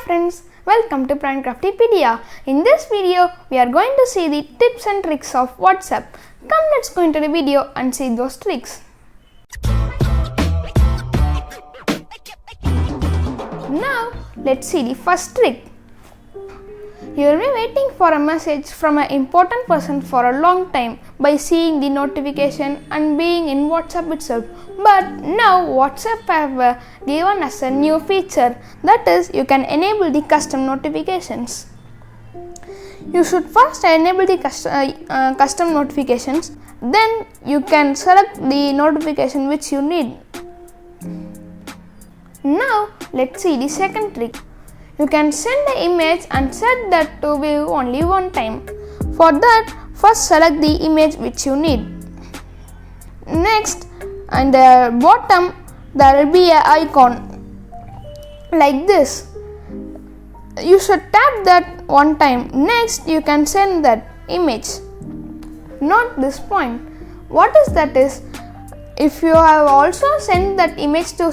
friends, welcome to Prananth Kraftipedia. In this video, we are going to see the tips and tricks of WhatsApp. Come, let's go into the video and see those tricks. Now, let's see the first trick. You will be waiting for a message from an important person for a long time by seeing the notification and being in WhatsApp itself. But now WhatsApp have given us a new feature, that is, you can enable the custom notifications. You should first enable the custom notifications, then you can select the notification which you need. Now let's see the second trick. You can send the image and set that to view only one time. For that, first select the image which you need. Next, at the bottom there will be an icon like this. You should tap that one time. Next, you can send that image. Note this point. What is that is, if you have also sent that image to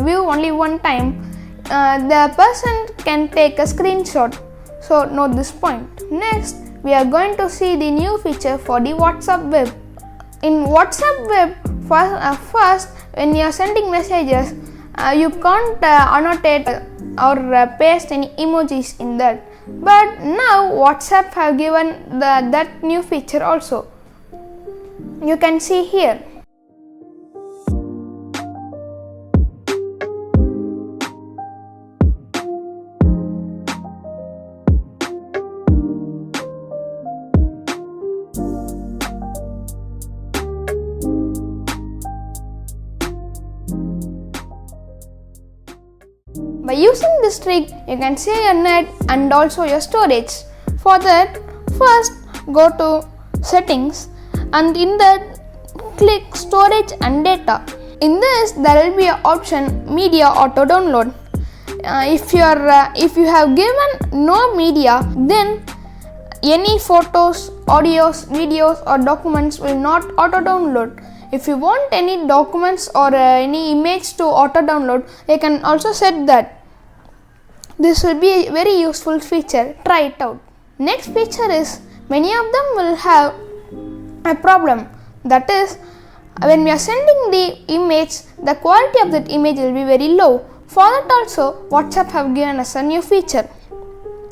view only one time, the person can take a screenshot. So note this point. Next, we are going to see the new feature for the WhatsApp web. In WhatsApp web, first when you are sending messages, you can't annotate or paste any emojis in that. But now WhatsApp have given that new feature also. You can see here. By using this trick, you can save your net and also your storage. For that, first go to settings and in that click storage and data. In this, there will be an option media auto download. If you have given no media, then any photos, audios, videos or documents will not auto download. If you want any documents or any image to auto download, you can also set that. This will be a very useful feature. Try it out. Next feature is, many of them will have a problem. That is, when we are sending the image, the quality of that image will be very low. For that also, WhatsApp have given us a new feature.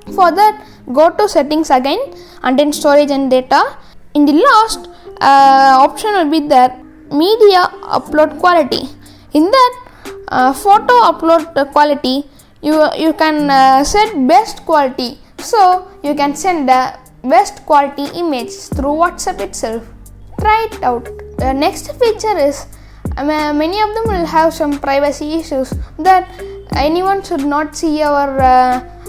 For that, go to settings again and then storage and data. In the last option will be there, media upload quality. In that photo upload quality, you can set best quality, so you can send the best quality image through WhatsApp itself. Try it out. The next feature is, many of them will have some privacy issues, that anyone should not see our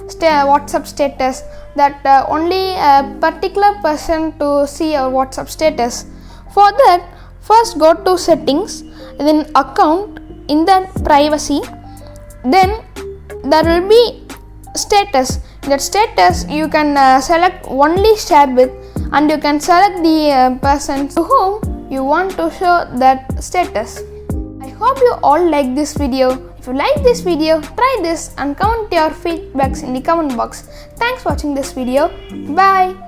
WhatsApp status, that only a particular person to see our WhatsApp status. For that, first go to settings, then account, in that privacy, then there will be status. In that status, you can select only share with, and you can select the person to whom you want to show that status. I hope you all like this video. If you like this video, try this and comment your feedbacks in the comment box. Thanks for watching this video. Bye.